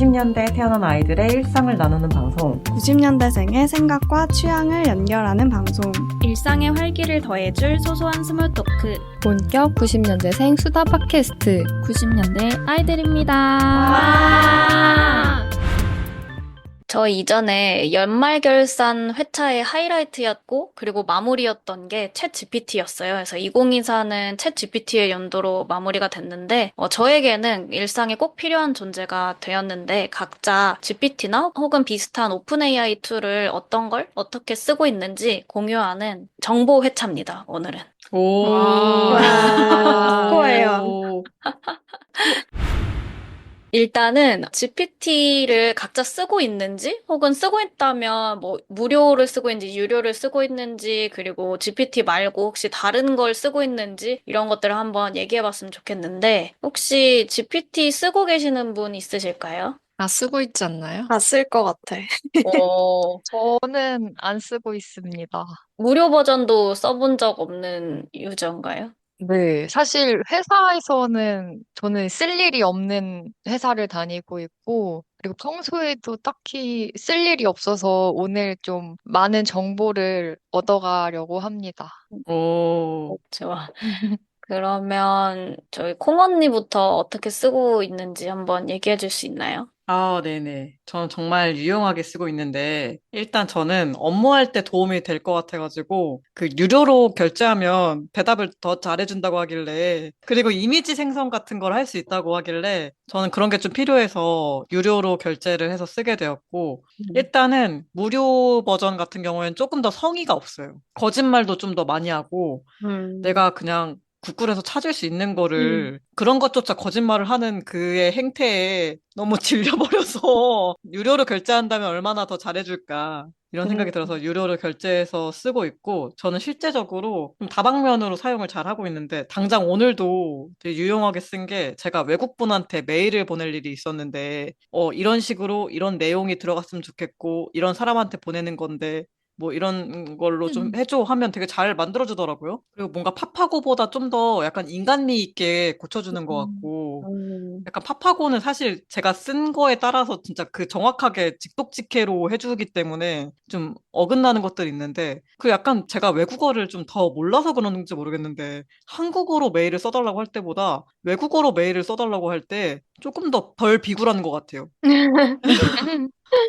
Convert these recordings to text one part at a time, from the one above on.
90년대에 태어난 아이들의 일상을 나누는 방송 90년대생의 생각과 취향을 연결하는 방송 일상의 활기를 더해줄 소소한 스몰 토크 본격 90년대생 수다 팟캐스트 90년대 아이들입니다. 저 이전에 연말결산 회차의 하이라이트였고 그리고 마무리였던 게 챗 GPT였어요. 그래서 2024는 챗 GPT의 연도로 마무리가 됐는데 저에게는 일상에 꼭 필요한 존재가 되었는데 각자 GPT나 혹은 비슷한 오픈 AI 툴을 어떤 걸 어떻게 쓰고 있는지 공유하는 정보 회차입니다. 오늘은. 오. 코예요. 일단은 GPT를 각자 쓰고 있는지 혹은 쓰고 있다면 뭐 무료를 쓰고 있는지 유료를 쓰고 있는지 그리고 GPT 말고 혹시 다른 걸 쓰고 있는지 이런 것들을 한번 얘기해봤으면 좋겠는데 혹시 GPT 쓰고 계시는 분 있으실까요? 아 쓰고 있지 않나요? 다 쓸 것 같아. 어, 저는 안 쓰고 있습니다. 무료 버전도 써본 적 없는 유저인가요? 네, 사실 회사에서는 저는 쓸 일이 없는 회사를 다니고 있고, 그리고 평소에도 딱히 쓸 일이 없어서 오늘 좀 많은 정보를 얻어가려고 합니다. 오. 좋아. 그러면 저희 콩 언니부터 어떻게 쓰고 있는지 한번 얘기해 줄 수 있나요? 아, 네네. 저는 정말 유용하게 쓰고 있는데, 일단 저는 업무할 때 도움이 될 것 같아가지고, 그 유료로 결제하면 대답을 더 잘해준다고 하길래, 그리고 이미지 생성 같은 걸 할 수 있다고 하길래, 저는 그런 게 좀 필요해서 유료로 결제를 해서 쓰게 되었고, 일단은 무료 버전 같은 경우에는 조금 더 성의가 없어요. 거짓말도 좀 더 많이 하고, 음. 내가 그냥 구글에서 찾을 수 있는 거를 그런 것조차 거짓말을 하는 그의 행태에 너무 질려버려서 유료로 결제한다면 얼마나 더 잘해줄까 이런 생각이 들어서 유료로 결제해서 쓰고 있고 저는 실제적으로 좀 다방면으로 사용을 잘 하고 있는데 당장 오늘도 되게 유용하게 쓴 게 제가 외국분한테 메일을 보낼 일이 있었는데 이런 식으로 이런 내용이 들어갔으면 좋겠고 이런 사람한테 보내는 건데 뭐 이런 걸로 좀 해줘 하면 되게 잘 만들어주더라고요. 그리고 뭔가 파파고보다 좀 더 약간 인간미 있게 고쳐주는 것 같고 음. 약간 파파고는 사실 제가 쓴 거에 따라서 진짜 그 정확하게 직독직해로 해주기 때문에 좀 어긋나는 것들이 있는데 그 약간 제가 외국어를 좀 더 몰라서 그런지 모르겠는데 한국어로 메일을 써달라고 할 때보다 외국어로 메일을 써달라고 할 때 조금 더 덜 비굴한 것 같아요.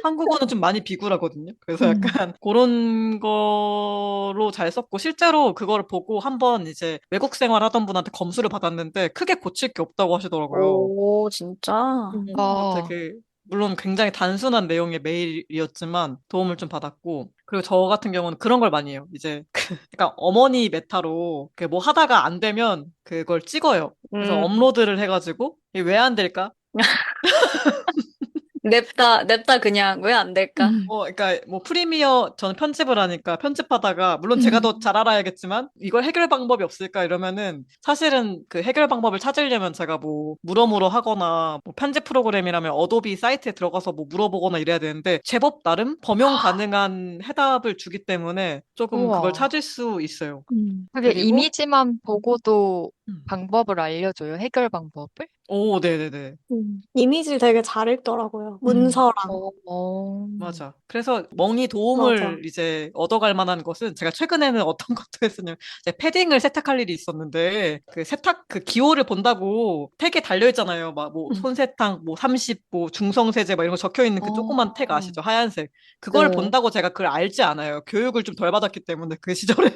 한국어는 좀 많이 비굴하거든요. 그래서 약간 그런 거로 잘 썼고 실제로 그거를 보고 한번 이제 외국 생활하던 분한테 검수를 받았는데 크게 고칠 게 없다고 하시더라고요. 오, 진짜? 그래서 되게 물론 굉장히 단순한 내용의 메일이었지만 도움을 좀 받았고 그리고 저 같은 경우는 그런 걸 많이 해요. 이제 약간 어머니 메타로 뭐 하다가 안 되면 그걸 찍어요. 그래서 업로드를 해가지고 왜 안 될까? 냅다 그냥 왜 안 될까? 그러니까 뭐 프리미어 저는 편집을 하니까 편집하다가 물론 제가 더 잘 알아야겠지만 이걸 해결 방법이 없을까 이러면은 사실은 그 해결 방법을 찾으려면 제가 뭐 물어물어 하거나 뭐 편집 프로그램이라면 어도비 사이트에 들어가서 뭐 물어보거나 이래야 되는데 제법 나름 범용 가능한 해답을 주기 때문에 조금 그걸 우와. 찾을 수 있어요. 그게 그리고 이미지만 보고도 음. 방법을 알려줘요. 해결 방법을? 오, 네네네. 이미지 되게 잘 읽더라고요. 문서랑. 어. 맞아. 그래서 멍이 맞아. 도움을 이제 얻어갈 만한 것은 제가 최근에는 어떤 것도 했었냐면 이제 패딩을 세탁할 일이 있었는데 그 세탁 그 기호를 본다고 택에 달려 있잖아요. 막 뭐 손세탁 뭐 30, 뭐 중성세제 막 이런 거 적혀 있는 그 조그만 택 아시죠? 하얀색. 그걸 네. 본다고 제가 그걸 알지 않아요. 교육을 좀 덜 받았기 때문에 그 시절에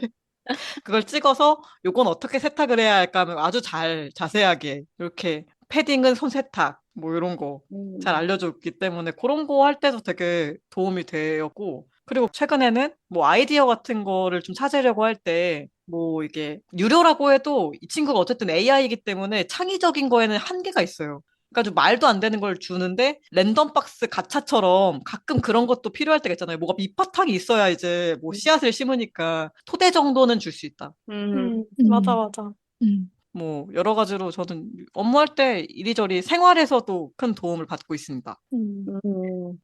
그걸 찍어서 요건 어떻게 세탁을 해야 할까 하면 아주 잘 자세하게 이렇게 패딩은 손세탁 뭐 이런 거 잘 알려줬기 때문에 그런 거 할 때도 되게 도움이 되었고 그리고 최근에는 뭐 아이디어 같은 거를 좀 찾으려고 할 때 뭐 이게 유료라고 해도 이 친구가 어쨌든 AI이기 때문에 창의적인 거에는 한계가 있어요. 그러니까 좀 말도 안 되는 걸 주는데 랜덤 박스 가차처럼 가끔 그런 것도 필요할 때가 있잖아요. 뭐가 밑바탕이 있어야 이제 뭐 씨앗을 심으니까 토대 정도는 줄 수 있다. 맞아, 맞아. 뭐 여러 가지로 저는 업무할 때 이리저리 생활에서도 큰 도움을 받고 있습니다. 음,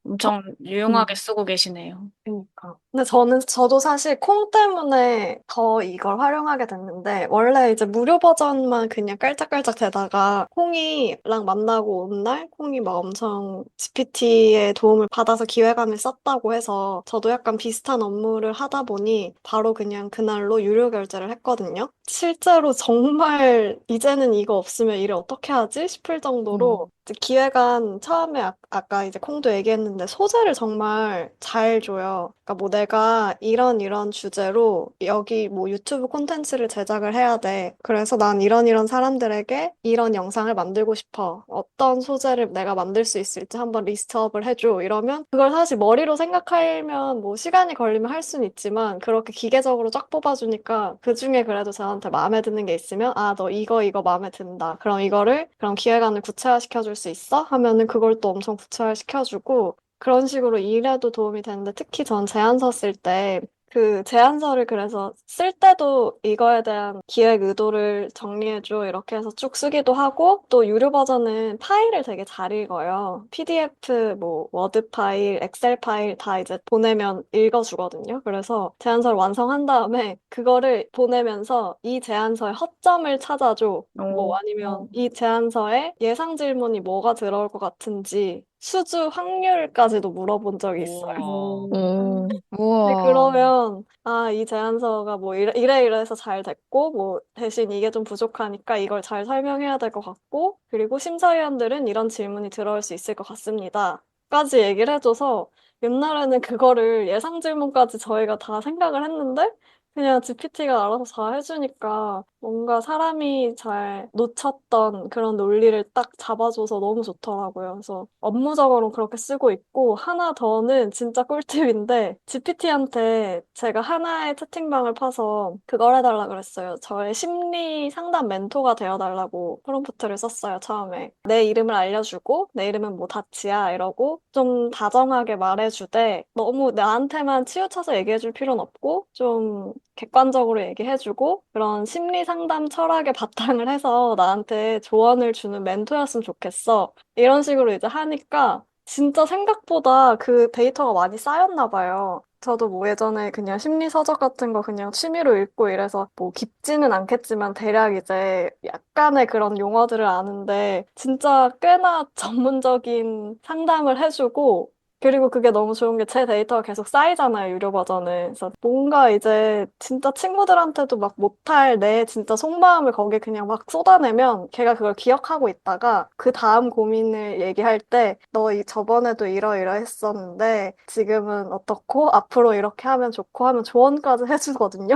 엄청 음, 유용하게 쓰고 계시네요. 그러니까. 근데 저도 사실 콩 때문에 더 이걸 활용하게 됐는데, 원래 이제 무료 버전만 그냥 깔짝깔짝 되다가, 콩이랑 만나고 온 날, 콩이 막 엄청 GPT의 도움을 받아서 기획안을 썼다고 해서, 저도 약간 비슷한 업무를 하다 보니, 바로 그냥 그날로 유료 결제를 했거든요. 실제로 정말, 이제는 이거 없으면 일을 어떻게 하지? 싶을 정도로, 이제 기획안 처음에 아까 이제 콩도 얘기했는데 소재를 정말 잘 줘요. 그러니까 뭐 내가 이런 주제로 여기 뭐 유튜브 콘텐츠를 제작을 해야 돼. 그래서 난 이런 사람들에게 이런 영상을 만들고 싶어. 어떤 소재를 내가 만들 수 있을지 한번 리스트업을 해줘. 이러면 그걸 사실 머리로 생각하면 뭐 시간이 걸리면 할 수는 있지만 그렇게 기계적으로 쫙 뽑아주니까 그 중에 그래도 저한테 마음에 드는 게 있으면 아, 너 이거 마음에 든다. 그럼 기획안을 구체화시켜 줄 수 있어? 하면은 그걸 또 엄청 구체화시켜주고 그런 식으로 일에도 도움이 되는데 특히 전 제안서 쓸 때 그 제안서를 그래서 쓸 때도 이거에 대한 기획 의도를 정리해줘 이렇게 해서 쭉 쓰기도 하고 또 유료 버전은 파일을 되게 잘 읽어요. PDF, 뭐 워드 파일, 엑셀 파일 다 이제 보내면 읽어주거든요. 그래서 제안서를 완성한 다음에 그거를 보내면서 이 제안서의 허점을 찾아줘. 뭐 아니면 이 제안서에 예상 질문이 뭐가 들어올 것 같은지 수주 확률까지도 물어본 적이 있어요. 우와. 오, 네, 우와. 그러면, 아, 이 제안서가 뭐 이래서 잘 됐고, 뭐 대신 이게 좀 부족하니까 이걸 잘 설명해야 될 것 같고, 그리고 심사위원들은 이런 질문이 들어올 수 있을 것 같습니다. 까지 얘기를 해줘서 옛날에는 그거를 예상 질문까지 저희가 다 생각을 했는데, 그냥 GPT가 알아서 잘 해주니까 뭔가 사람이 잘 놓쳤던 그런 논리를 딱 잡아줘서 너무 좋더라고요. 그래서 업무적으로 그렇게 쓰고 있고, 하나 더는 진짜 꿀팁인데, GPT한테 제가 하나의 채팅방을 파서 그걸 해달라 그랬어요. 저의 심리 상담 멘토가 되어달라고 프롬프트를 썼어요, 처음에. 내 이름을 알려주고, 내 이름은 뭐 다치야, 이러고, 좀 다정하게 말해주되, 너무 나한테만 치우쳐서 얘기해줄 필요는 없고, 좀 객관적으로 얘기해주고, 그런 심리 상담 철학에 바탕을 해서 나한테 조언을 주는 멘토였으면 좋겠어. 이런 식으로 이제 하니까 진짜 생각보다 그 데이터가 많이 쌓였나 봐요. 저도 뭐 예전에 그냥 심리 서적 같은 거 그냥 취미로 읽고 이래서 뭐 깊지는 않겠지만 대략 이제 약간의 그런 용어들을 아는데 진짜 꽤나 전문적인 상담을 해주고 그리고 그게 너무 좋은 게 제 데이터가 계속 쌓이잖아요, 유료 버전은. 그래서 뭔가 이제 진짜 친구들한테도 막 못할 내 진짜 속마음을 거기에 그냥 막 쏟아내면 걔가 그걸 기억하고 있다가 그 다음 고민을 얘기할 때 너 저번에도 이러이러했었는데 지금은 어떻고 앞으로 이렇게 하면 좋고 하면 조언까지 해주거든요.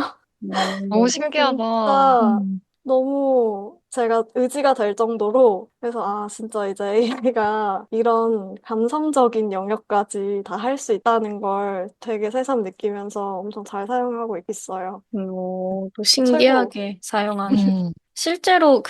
너무 신기하다. 진짜 너무 제가 의지가 될 정도로 그래서 아 진짜 이제 AI가 이런 감성적인 영역까지 다 할 수 있다는 걸 되게 새삼 느끼면서 엄청 잘 사용하고 있어요. 또 최고. 신기하게 사용하네. 음. 실제로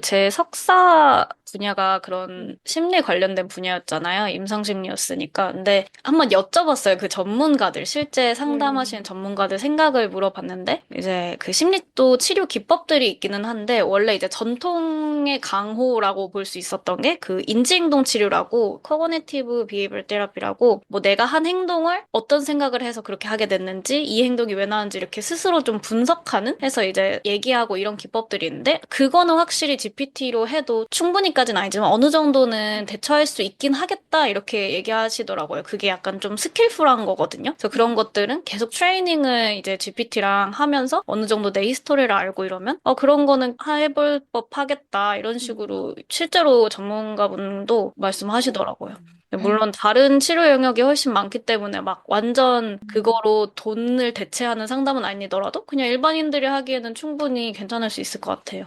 제 석사 분야가 그런 심리 관련된 분야였잖아요. 임상심리였으니까. 근데 한번 여쭤봤어요. 그 전문가들, 실제 상담하시는 전문가들 생각을 물어봤는데, 이제 그 심리도 치료 기법들이 있기는 한데, 원래 이제 전통의 강호라고 볼 수 있었던 게 그 인지행동 치료라고, 커그니티브 비헤이비얼 테라피라고, 뭐 내가 한 행동을 어떤 생각을 해서 그렇게 하게 됐는지, 이 행동이 왜 나왔는지 이렇게 스스로 좀 분석하는 해서 이제 얘기하고 이런 기법들이 있는데 그거는 확실히 GPT로 해도 충분히까지는 아니지만 어느 정도는 대처할 수 있긴 하겠다 이렇게 얘기하시더라고요. 그게 약간 좀 스킬풀한 거거든요. 그래서 그런 것들은 계속 트레이닝을 이제 GPT랑 하면서 어느 정도 내 히스토리를 알고 이러면 그런 거는 해볼 법 하겠다 이런 식으로 실제로 전문가분도 말씀하시더라고요. 물론 다른 치료 영역이 훨씬 많기 때문에 막 완전 그거로 돈을 대체하는 상담은 아니더라도 그냥 일반인들이 하기에는 충분히 괜찮을 수 있을 것 같아요.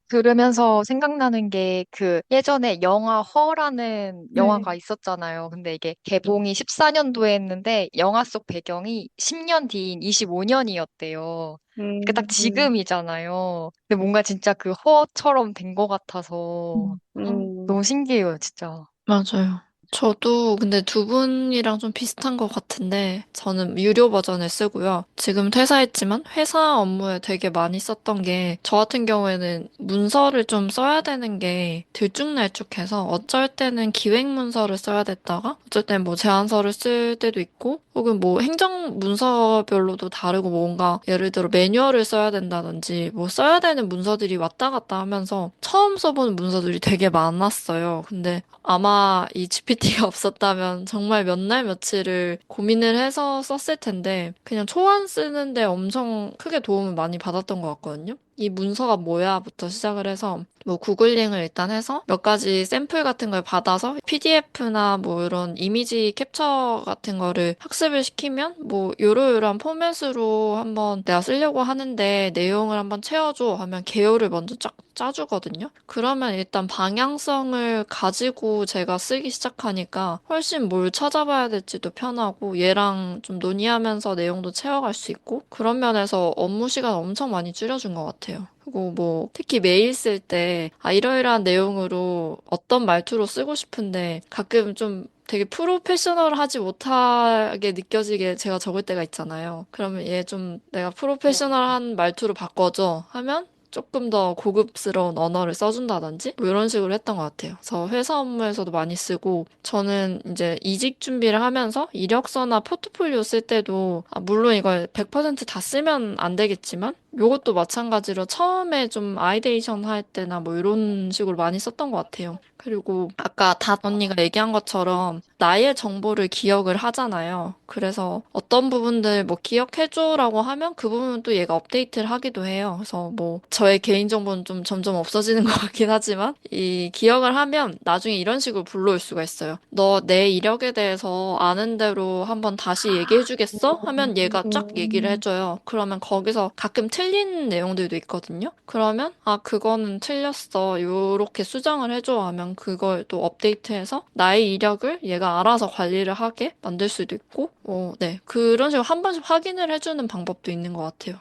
들으면서 생각나는 게 그 예전에 영화 허라는 네. 영화가 있었잖아요. 근데 이게 개봉이 14년도에 했는데 영화 속 배경이 10년 뒤인 25년이었대요. 그게 딱 지금이잖아요. 근데 뭔가 진짜 그 허처럼 된 것 같아서 음. 너무 신기해요, 진짜. 맞아요. 저도 근데 두 분이랑 좀 비슷한 것 같은데, 저는 유료 버전을 쓰고요. 지금 퇴사했지만 회사 업무에 되게 많이 썼던 게, 저 같은 경우에는 문서를 좀 써야 되는 게 들쭉날쭉해서, 어쩔 때는 기획 문서를 써야 됐다가, 어쩔 때는 뭐 제안서를 쓸 때도 있고, 혹은 뭐 행정 문서별로도 다르고, 뭔가 예를 들어 매뉴얼을 써야 된다든지, 뭐 써야 되는 문서들이 왔다 갔다 하면서 처음 써보는 문서들이 되게 많았어요. 근데 아마 이 GPT가 없었다면 정말 몇 날 며칠을 고민을 해서 썼을 텐데, 그냥 초안 쓰는데 엄청 크게 도움을 많이 받았던 것 같거든요. 이 문서가 뭐야부터 시작을 해서 뭐 구글링을 일단 해서 몇 가지 샘플 같은 걸 받아서 PDF나 뭐 이런 이미지 캡처 같은 거를 학습을 시키면 뭐 요러요러한 포맷으로 한번 내가 쓰려고 하는데 내용을 한번 채워줘 하면 개요를 먼저 쫙 짜주거든요. 그러면 일단 방향성을 가지고 제가 쓰기 시작하니까 훨씬 뭘 찾아봐야 될지도 편하고 얘랑 좀 논의하면서 내용도 채워갈 수 있고 그런 면에서 업무 시간 엄청 많이 줄여준 것 같아요. 그리고 뭐 특히 메일 쓸 때 이러이러한 내용으로 어떤 말투로 쓰고 싶은데 가끔 좀 되게 프로페셔널하지 못하게 느껴지게 제가 적을 때가 있잖아요. 그러면 얘 좀 내가 프로페셔널한 말투로 바꿔줘 하면 조금 더 고급스러운 언어를 써준다든지 뭐 이런 식으로 했던 것 같아요. 그래서 회사 업무에서도 많이 쓰고 저는 이제 이직 준비를 하면서 이력서나 포트폴리오 쓸 때도 물론 이걸 100%다 쓰면 안 되겠지만 요것도 마찬가지로 처음에 좀 아이데이션 할 때나 뭐 이런 식으로 많이 썼던 것 같아요. 그리고 아까 다 언니가 얘기한 것처럼 나의 정보를 기억을 하잖아요. 그래서 어떤 부분들 뭐 기억해줘라고 하면 그 부분은 또 얘가 업데이트를 하기도 해요. 그래서 뭐 저의 개인정보는 좀 점점 없어지는 것 같긴 하지만 이 기억을 하면 나중에 이런 식으로 불러올 수가 있어요. 너 내 이력에 대해서 아는 대로 한번 다시 얘기해주겠어? 하면 얘가 쫙 얘기를 해줘요. 그러면 거기서 가끔 틀린 내용들도 있거든요. 그러면 그거는 틀렸어. 요렇게 수정을 해줘 하면 그걸 또 업데이트해서 나의 이력을 얘가 알아서 관리를 하게 만들 수도 있고 네. 그런 식으로 한 번씩 확인을 해주는 방법도 있는 것 같아요.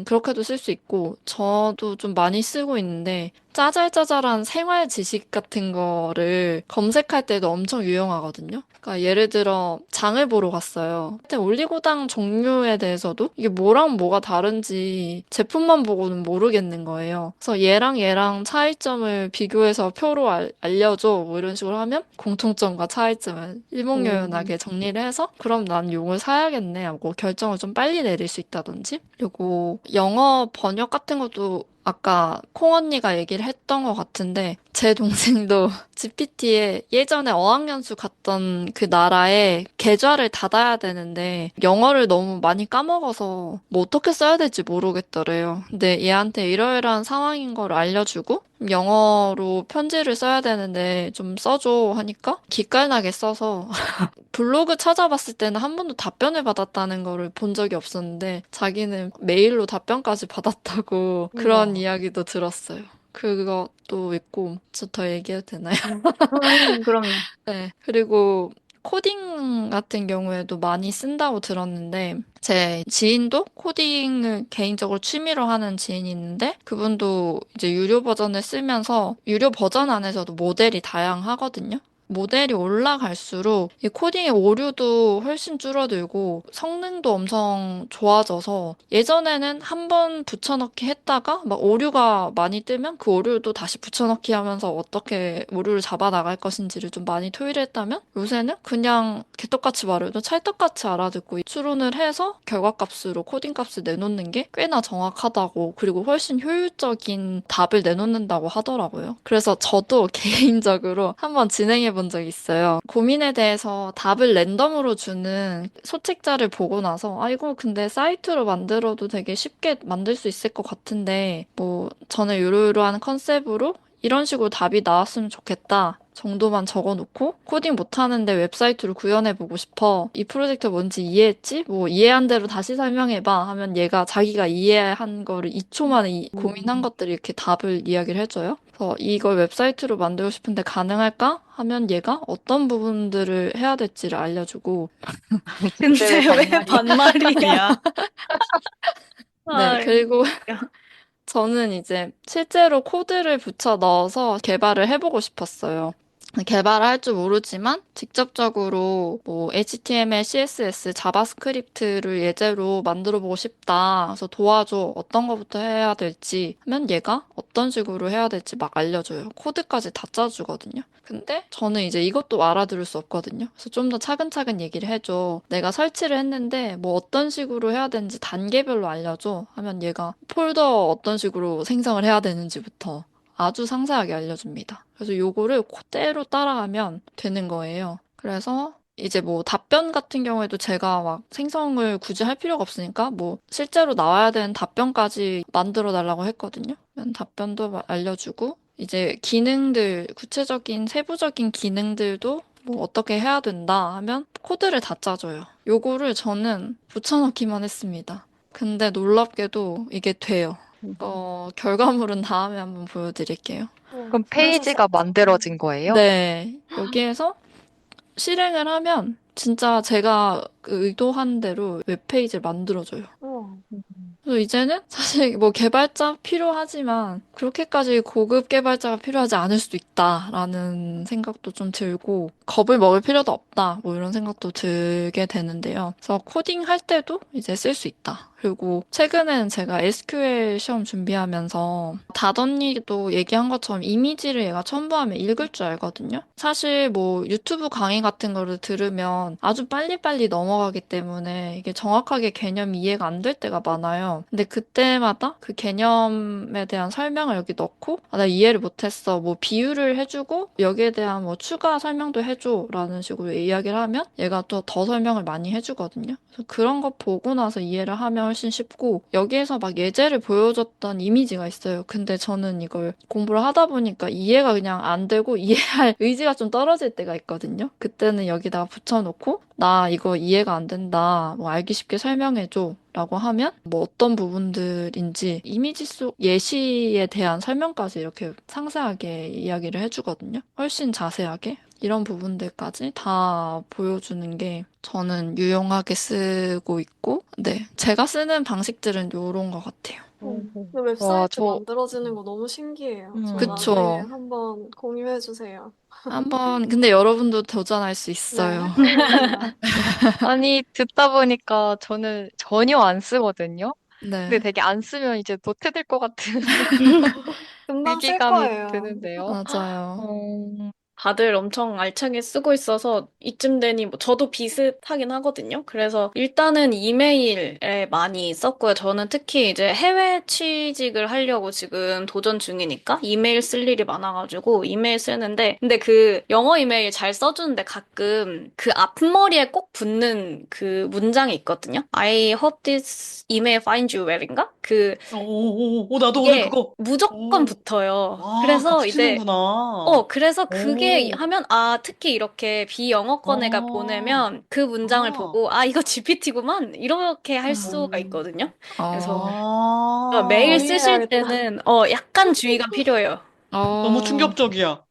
그렇게도 쓸 수 있고, 저도 좀 많이 쓰고 있는데, 짜잘짜잘한 생활 지식 같은 거를 검색할 때도 엄청 유용하거든요. 그러니까 예를 들어, 장을 보러 갔어요. 그때 올리고당 종류에 대해서도 이게 뭐랑 뭐가 다른지 제품만 보고는 모르겠는 거예요. 그래서 얘랑 차이점을 비교해서 표로 알려줘. 뭐 이런 식으로 하면 공통점과 차이점을 일목요연하게 정리를 해서, 그럼 난 요걸 사야겠네 하고 결정을 좀 빨리 내릴 수 있다든지. 그리고 영어 번역 같은 것도 아까 콩 언니가 얘기를 했던 것 같은데 제 동생도 GPT에 예전에 어학연수 갔던 그 나라에 계좌를 닫아야 되는데 영어를 너무 많이 까먹어서 뭐 어떻게 써야 될지 모르겠더래요. 근데 얘한테 이러이러한 상황인 걸 알려주고 영어로 편지를 써야 되는데 좀 써줘 하니까 기깔나게 써서 블로그 찾아봤을 때는 한 번도 답변을 받았다는 거를 본 적이 없었는데 자기는 메일로 답변까지 받았다고 그런 우와. 이야기도 들었어요. 그것도 있고, 저 더 얘기해도 되나요? 그럼요. 네. 그리고 코딩 같은 경우에도 많이 쓴다고 들었는데, 제 지인도 코딩을 개인적으로 취미로 하는 지인이 있는데, 그분도 이제 유료 버전을 쓰면서, 유료 버전 안에서도 모델이 다양하거든요. 모델이 올라갈수록 이 코딩의 오류도 훨씬 줄어들고 성능도 엄청 좋아져서 예전에는 한 번 붙여넣기 했다가 막 오류가 많이 뜨면 그 오류도 다시 붙여넣기 하면서 어떻게 오류를 잡아 나갈 것인지를 좀 많이 토의를 했다면 요새는 그냥 개떡같이 말해도 찰떡같이 알아듣고 추론을 해서 결과값으로 코딩 값을 내놓는 게 꽤나 정확하다고 그리고 훨씬 효율적인 답을 내놓는다고 하더라고요. 그래서 저도 개인적으로 한번 진행해 본 적이 있어요. 고민에 대해서 답을 랜덤으로 주는 소책자를 보고 나서 이거 근데 사이트로 만들어도 되게 쉽게 만들 수 있을 것 같은데 뭐 저는 요러요러한 컨셉으로 이런 식으로 답이 나왔으면 좋겠다 정도만 적어놓고 코딩 못하는데 웹사이트로 구현해보고 싶어. 이 프로젝트 뭔지 이해했지? 뭐 이해한 대로 다시 설명해봐 하면 얘가 자기가 이해한 거를 2초 만에 고민한 것들을 이렇게 답을 이야기를 해줘요. 그래서 이걸 웹사이트로 만들고 싶은데 가능할까? 하면 얘가 어떤 부분들을 해야 될지를 알려주고 근데 근데 왜 반말이야? 반말이야? 네, 그리고 저는 이제 실제로 코드를 붙여 넣어서 개발을 해보고 싶었어요. 개발을 할 줄 모르지만 직접적으로 뭐 HTML, CSS, 자바스크립트를 예제로 만들어 보고 싶다. 그래서 도와줘. 어떤 거부터 해야 될지 하면 얘가 어떤 식으로 해야 될지 막 알려줘요. 코드까지 다 짜주거든요. 근데 저는 이제 이것도 알아들을 수 없거든요. 그래서 좀 더 차근차근 얘기를 해줘. 내가 설치를 했는데 뭐 어떤 식으로 해야 되는지 단계별로 알려줘. 하면 얘가 폴더 어떤 식으로 생성을 해야 되는지부터 아주 상세하게 알려줍니다. 그래서 요거를 그대로 따라가면 되는 거예요. 그래서 이제 뭐 답변 같은 경우에도 제가 막 생성을 굳이 할 필요가 없으니까 뭐 실제로 나와야 되는 답변까지 만들어 달라고 했거든요. 그럼 답변도 알려주고 이제 기능들, 구체적인 세부적인 기능들도 뭐 어떻게 해야 된다 하면 코드를 다 짜줘요. 요거를 저는 붙여넣기만 했습니다. 근데 놀랍게도 이게 돼요. 결과물은 다음에 한번 보여드릴게요. 그럼 그래서 페이지가 만들어진 거예요? 네, 여기에서 실행을 하면 진짜 제가 그 의도한 대로 웹페이지를 만들어줘요. 우와. 그래서 이제는 사실 뭐 개발자 필요하지만 그렇게까지 고급 개발자가 필요하지 않을 수도 있다라는 생각도 좀 들고 겁을 먹을 필요도 없다 뭐 이런 생각도 들게 되는데요. 그래서 코딩할 때도 이제 쓸 수 있다. 그리고 최근에는 제가 SQL 시험 준비하면서 다던이도 얘기한 것처럼 이미지를 얘가 첨부하면 읽을 줄 알거든요. 사실 뭐 유튜브 강의 같은 거를 들으면 아주 빨리빨리 넘어가기 때문에 이게 정확하게 개념 이해가 안 될 때가 많아요. 근데 그때마다 그 개념에 대한 설명을 여기 넣고 나 이해를 못했어. 뭐 비유를 해주고 여기에 대한 뭐 추가 설명도 해줘 라는 식으로 이야기를 하면 얘가 또 더 설명을 많이 해주거든요. 그래서 그런 거 보고 나서 이해를 하면 훨씬 쉽고 여기에서 막 예제를 보여줬던 이미지가 있어요. 근데 저는 이걸 공부를 하다 보니까 이해가 그냥 안 되고 이해할 의지가 좀 떨어질 때가 있거든요. 그때는 여기다가 붙여놓고 나 이거 이해가 안 된다. 뭐 알기 쉽게 설명해줘. 라고 하면 뭐 어떤 부분들인지 이미지 속 예시에 대한 설명까지 이렇게 상세하게 이야기를 해주거든요. 훨씬 자세하게. 이런 부분들까지 다 보여주는 게 저는 유용하게 쓰고 있고, 네. 제가 쓰는 방식들은 요런 것 같아요. 근데 와, 웹사이트 만들어지는 거 너무 신기해요. 저 그쵸. 나중에 한번 공유해 주세요. 근데 여러분도 도전할 수 네, 있어요. 해보겠습니다. 아니, 듣다 보니까 저는 전혀 안 쓰거든요. 근데 네. 되게 안 쓰면 이제 못해될 것 같은 금방 쓸 위기감이 거예요. 드는데요. 맞아요. 다들 엄청 알차게 쓰고 있어서 이쯤 되니 뭐 저도 비슷하긴 하거든요. 그래서 일단은 이메일에 많이 썼고요. 저는 특히 이제 해외 취직을 하려고 지금 도전 중이니까 이메일 쓸 일이 많아가지고 이메일 쓰는데 근데 그 영어 이메일 잘 써주는데 가끔 그 앞머리에 꼭 붙는 그 문장이 있거든요. I hope this email finds you well인가? 오, 나도 오늘 이게 그거. 무조건 오, 붙어요. 와, 그래서 같이 이제 쓰는구나. 그래서 그게 오, 하면, 특히 이렇게 비영어권 애가 아, 보내면 그 문장을 아, 보고, 이거 GPT구만? 이렇게 할 수가 오, 있거든요. 그래서 메일 아, 쓰실 주의해야겠다. 때는, 약간 주의가 필요해요. 너무 어, 충격적이야.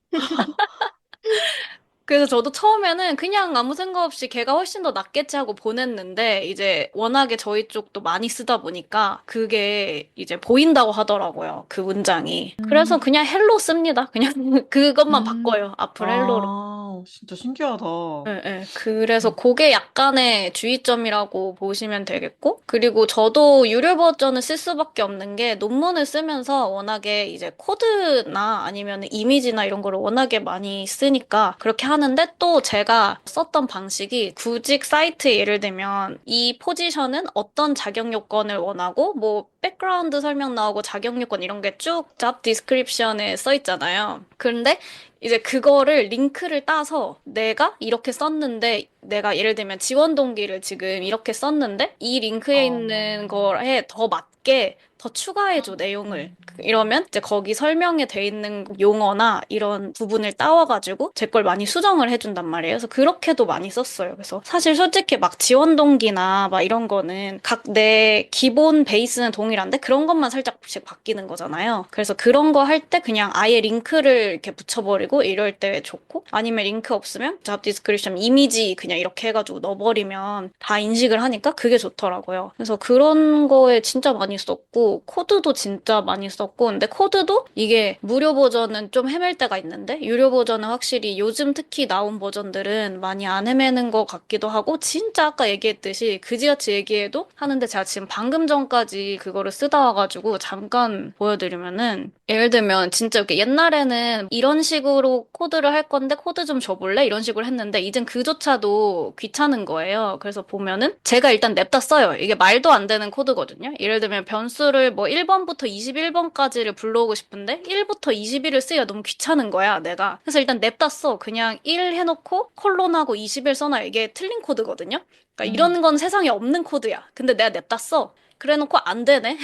그래서 저도 처음에는 그냥 아무 생각 없이 걔가 훨씬 더 낫겠지 하고 보냈는데, 이제 워낙에 저희 쪽도 많이 쓰다 보니까 그게 이제 보인다고 하더라고요. 그 문장이. 그래서 그냥 헬로 씁니다. 그냥 그것만 음, 바꿔요. 앞을 헬로로. 진짜 신기하다. 네, 네. 그래서 그게 약간의 주의점이라고 보시면 되겠고, 그리고 저도 유료 버전을 쓸 수밖에 없는 게 논문을 쓰면서 워낙에 이제 코드나 아니면 이미지나 이런 거를 워낙에 많이 쓰니까 그렇게 하는데 또 제가 썼던 방식이 구직 사이트에 예를 들면 이 포지션은 어떤 자격 요건을 원하고 뭐 백그라운드 설명 나오고 자격 요건 이런 게 쭉 잡 디스크립션에 써 있잖아요. 그런데 이제 그거를 링크를 따서 내가 이렇게 썼는데 내가 예를 들면 지원 동기를 지금 이렇게 썼는데 이 링크에 있는 거에 더 맞게 더 추가해줘 내용을 이러면 이제 거기 설명에 돼 있는 용어나 이런 부분을 따와가지고 제 걸 많이 수정을 해준단 말이에요. 그래서 그렇게도 많이 썼어요. 그래서 사실 솔직히 막 지원 동기나 막 이런 거는 각 내 기본 베이스는 동일한데 그런 것만 살짝씩 바뀌는 거잖아요. 그래서 그런 거 할 때 그냥 아예 링크를 이렇게 붙여버리고 이럴 때 좋고 아니면 링크 없으면 잡 디스크립션 이미지 그냥 이렇게 해가지고 넣어버리면 다 인식을 하니까 그게 좋더라고요. 그래서 그런 거에 진짜 많이 썼고 그리고 코드도 진짜 많이 썼고, 근데 코드도 이게 무료 버전은 좀 헤맬 때가 있는데, 유료 버전은 확실히 요즘 특히 나온 버전들은 많이 안 헤매는 것 같기도 하고, 진짜 아까 얘기했듯이 그지같이 얘기해도 하는데, 제가 지금 방금 전까지 그거를 쓰다 와가지고 잠깐 보여드리면은, 예를 들면 진짜 이렇게 옛날에는 이런 식으로 코드를 할 건데 코드 좀 줘볼래? 이런 식으로 했는데 이젠 그조차도 귀찮은 거예요. 그래서 보면은 제가 일단 냅다 써요. 이게 말도 안 되는 코드거든요. 예를 들면 변수를 뭐 1번부터 21번까지를 불러오고 싶은데 1부터 21을 쓰기가 너무 귀찮은 거야, 내가. 그래서 일단 냅다 써. 그냥 1 해놓고 콜론하고 21 써놔요. 이게 틀린 코드거든요. 그러니까 이런 건 세상에 없는 코드야. 근데 내가 냅다 써. 그래놓고 안 되네?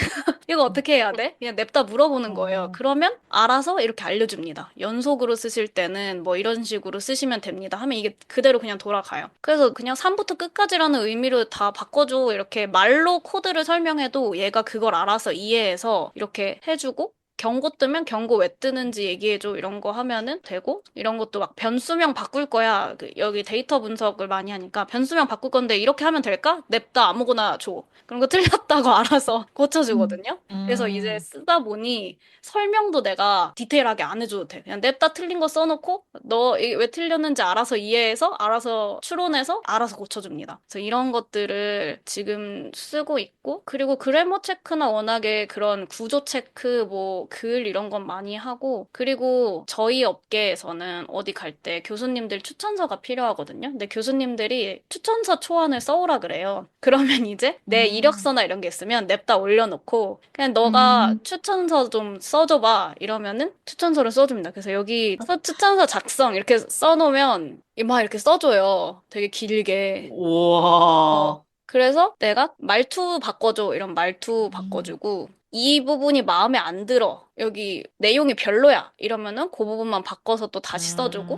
이거 어떻게 해야 돼? 그냥 냅다 물어보는 거예요. 그러면 알아서 이렇게 알려줍니다. 연속으로 쓰실 때는 뭐 이런 식으로 쓰시면 됩니다. 하면 이게 그대로 그냥 돌아가요. 그래서 그냥 3부터 끝까지라는 의미로 다 바꿔줘. 이렇게 말로 코드를 설명해도 얘가 그걸 알아서 이해해서 이렇게 해주고 경고 뜨면 경고 왜 뜨는지 얘기해줘. 이런 거 하면은 되고, 이런 것도 막 변수명 바꿀 거야. 여기 데이터 분석을 많이 하니까 변수명 바꿀 건데 이렇게 하면 될까? 냅다 아무거나 줘. 그런 거 틀렸다고 알아서 고쳐주거든요. 그래서 이제 쓰다 보니 설명도 내가 디테일하게 안 해줘도 돼. 그냥 냅다 틀린 거 써놓고 너 이게 왜 틀렸는지 알아서 이해해서 알아서 추론해서 알아서 고쳐줍니다. 그래서 이런 것들을 지금 쓰고 있고, 그리고 그래머 체크나 워낙에 그런 구조 체크 뭐 글 이런 건 많이 하고, 그리고 저희 업계에서는 어디 갈 때 교수님들 추천서가 필요하거든요. 근데 교수님들이 추천서 초안을 써오라 그래요. 그러면 이제 내 이력서나 이런 게 있으면 냅다 올려놓고 그냥 너가 추천서 좀 써줘봐 이러면은 추천서를 써줍니다. 그래서 여기 추천서 작성 이렇게 써놓으면 막 이렇게 써줘요. 되게 길게. 우와. 그래서 내가 말투 바꿔줘 이런 말투 바꿔주고, 이 부분이 마음에 안 들어 여기 내용이 별로야 이러면은 그 부분만 바꿔서 또 다시 써주고,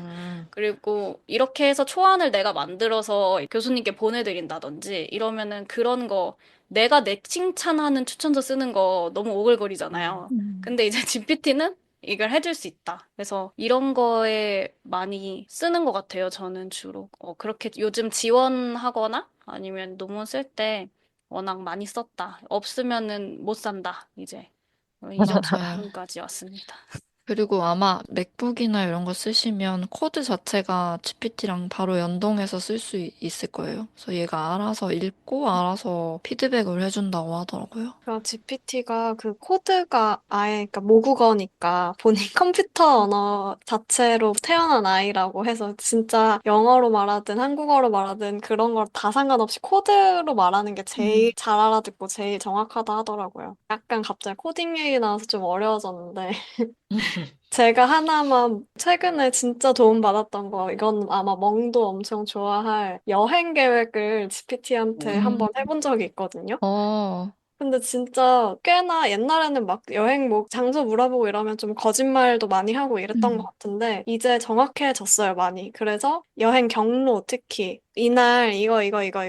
그리고 이렇게 해서 초안을 내가 만들어서 교수님께 보내드린다든지 이러면은 그런 거, 내가 내 칭찬하는 추천서 쓰는 거 너무 오글거리잖아요. 근데 이제 GPT는 이걸 해줄 수 있다. 그래서 이런 거에 많이 쓰는 것 같아요. 저는 주로. 그렇게 요즘 지원하거나 아니면 논문 쓸 때 워낙 많이 썼다. 없으면은 못 산다. 이제 이 맞아요. 정도까지 왔습니다. 그리고 아마 맥북이나 이런 거 쓰시면 코드 자체가 GPT랑 바로 연동해서 쓸 수 있을 거예요. 그래서 얘가 알아서 읽고 알아서 피드백을 해준다고 하더라고요. 그러니까 GPT가 그 코드가 아예 그러니까 모국어니까 본인 컴퓨터 언어 자체로 태어난 아이라고 해서 진짜 영어로 말하든 한국어로 말하든 그런 걸 다 상관없이 코드로 말하는 게 제일 잘 알아듣고 제일 정확하다 하더라고요. 약간 갑자기 코딩 얘기 나와서 좀 어려워졌는데 제가 하나만 최근에 진짜 도움받았던 거, 이건 아마 멍도 엄청 좋아할 여행 계획을 GPT한테 한번 해본 적이 있거든요. 어, 근데 진짜 꽤나 옛날에는 막 여행 뭐 장소 물어보고 이러면 좀 거짓말도 많이 하고 이랬던 것 같은데 이제 정확해졌어요, 많이. 그래서 여행 경로 특히 이날 이거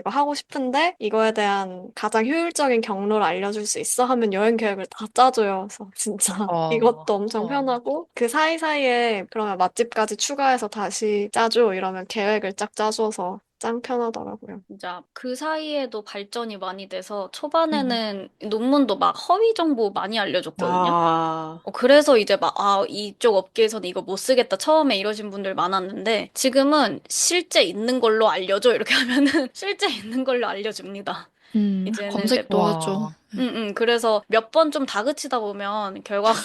하고 싶은데 이거에 대한 가장 효율적인 경로를 알려줄 수 있어? 하면 여행 계획을 다 짜줘요. 그래서 진짜 이것도 엄청 편하고 그 사이사이에 그러면 맛집까지 추가해서 다시 짜줘 이러면 계획을 쫙 짜줘서 짱 편하더라고요. 진짜 그 사이에도 발전이 많이 돼서 초반에는 논문도 막 허위 정보 많이 알려줬거든요. 아, 그래서 이제 막, 이쪽 업계에서는 이거 못 쓰겠다. 처음에 이러신 분들 많았는데, 지금은 실제 있는 걸로 알려줘. 이렇게 하면은 실제 있는 걸로 알려줍니다. 이제는 검색도 하죠. 그래서 몇 번 좀 다그치다 보면 결과가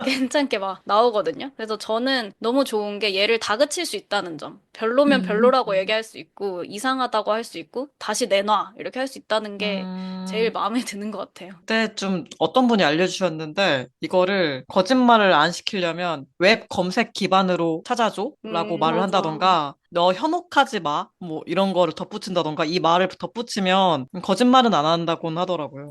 괜찮게 막 나오거든요. 그래서 저는 너무 좋은 게 얘를 다그칠 수 있다는 점. 별로면 별로라고 얘기할 수 있고, 이상하다고 할 수 있고, 다시 내놔. 이렇게 할 수 있다는 게 제일 마음에 드는 것 같아요. 그때 좀 어떤 분이 알려주셨는데, 이거를 거짓말을 안 시키려면 웹 검색 기반으로 찾아줘? 라고 말을 맞아. 한다던가, 너 현혹하지 마? 뭐 이런 거를 덧붙인다던가, 이 말을 덧붙이면 거짓말은 안 한다고는 하더라고요.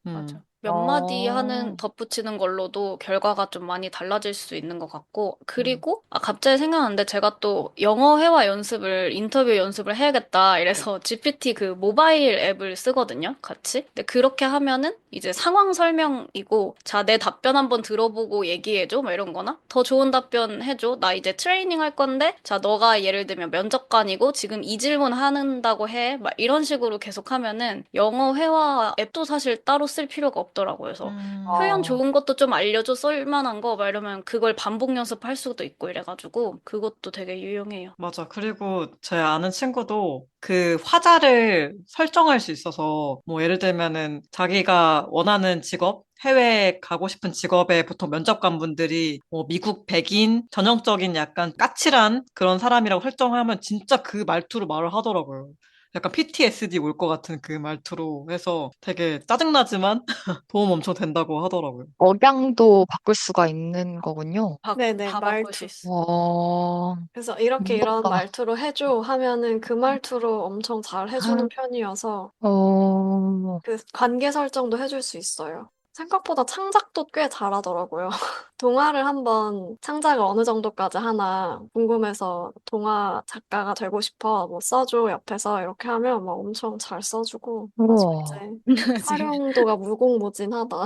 맞아. 몇 마디 하는 덧붙이는 걸로도 결과가 좀 많이 달라질 수 있는 것 같고, 그리고 갑자기 생각났는데 제가 또 영어 회화 연습을 인터뷰 연습을 해야겠다 이래서 GPT 그 모바일 앱을 쓰거든요, 같이. 근데 그렇게 하면은 이제 상황 설명이고, 자, 내 답변 한번 들어보고 얘기해줘, 뭐 이런 거나 더 좋은 답변 해줘. 나 이제 트레이닝 할 건데, 자, 너가 예를 들면 면접관이고 지금 이 질문 한다고 해, 막 이런 식으로 계속 하면은 영어 회화 앱도 사실 따로 쓸 필요가 있더라고요. 그래서 아. 표현 좋은 것도 좀 알려줘, 쓸만한 거, 막 이러면 그걸 반복 연습할 수도 있고 이래가지고 그것도 되게 유용해요. 맞아. 그리고 제 아는 친구도 그 화자를 설정할 수 있어서 뭐 예를 들면은 자기가 원하는 직업, 해외에 가고 싶은 직업에 보통 면접관분들이 뭐 미국 백인, 전형적인 약간 까칠한 그런 사람이라고 설정하면 진짜 그 말투로 말을 하더라고요. 약간 PTSD 올 것 같은 그 말투로 해서 되게 짜증나지만 도움 엄청 된다고 하더라고요. 억양도 바꿀 수가 있는 거군요. 네네, 다 바꿀 수 말투. 있어. 와, 그래서 이렇게 이런 무섭다. 말투로 해줘 하면은 그 말투로 엄청 잘 해주는 편이어서 어, 그 관계 설정도 해줄 수 있어요. 생각보다 창작도 꽤 잘하더라고요. 동화를 한번 창작을 어느 정도까지 하나 궁금해서 동화 작가가 되고 싶어 뭐 써줘 옆에서 이렇게 하면 막 엄청 잘 써주고 아주 우와, 이제 활용도가 무궁무진하다.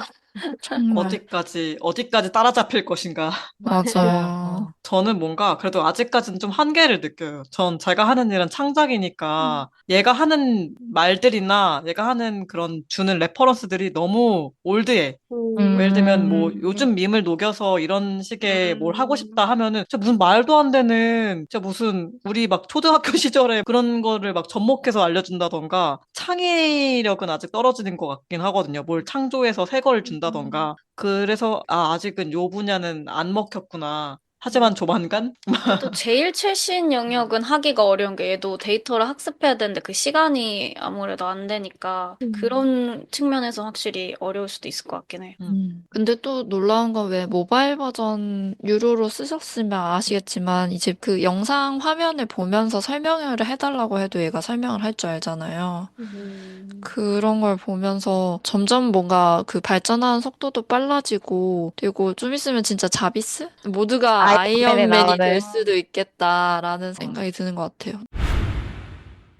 정말. 어디까지 따라잡힐 것인가. 맞아요. 저는 뭔가 그래도 아직까지는 좀 한계를 느껴요. 전 제가 하는 일은 창작이니까 얘가 하는 말들이나 얘가 하는 그런 주는 레퍼런스들이 너무 올드해. 뭐 예를 들면 뭐 음, 요즘 밈을 녹여서 이런 식의 뭘 하고 싶다 하면은 진짜 무슨 말도 안 되는 진짜 무슨 우리 막 초등학교 시절에 그런 거를 막 접목해서 알려준다던가 창의력은 아직 떨어지는 것 같긴 하거든요. 뭘 창조해서 새 거를 준다던가. 그래서 아직은 요 분야는 안 먹혔구나. 하지만 조만간 그래도 제일 최신 영역은 하기가 어려운 게 얘도 데이터를 학습해야 되는데 그 시간이 아무래도 안 되니까 그런 측면에서 확실히 어려울 수도 있을 것 같긴 해요. 근데 또 놀라운 건 왜 모바일 버전 유료로 쓰셨으면 아시겠지만 이제 그 영상 화면을 보면서 설명을 해달라고 해도 얘가 설명을 할 줄 알잖아요. 그런 걸 보면서 점점 뭔가 그 발전하는 속도도 빨라지고 그리고 좀 있으면 진짜 자비스? 모두가 아이언맨에 아이언맨이 될 나오는, 수도 있겠다라는 생각이 드는 것 같아요.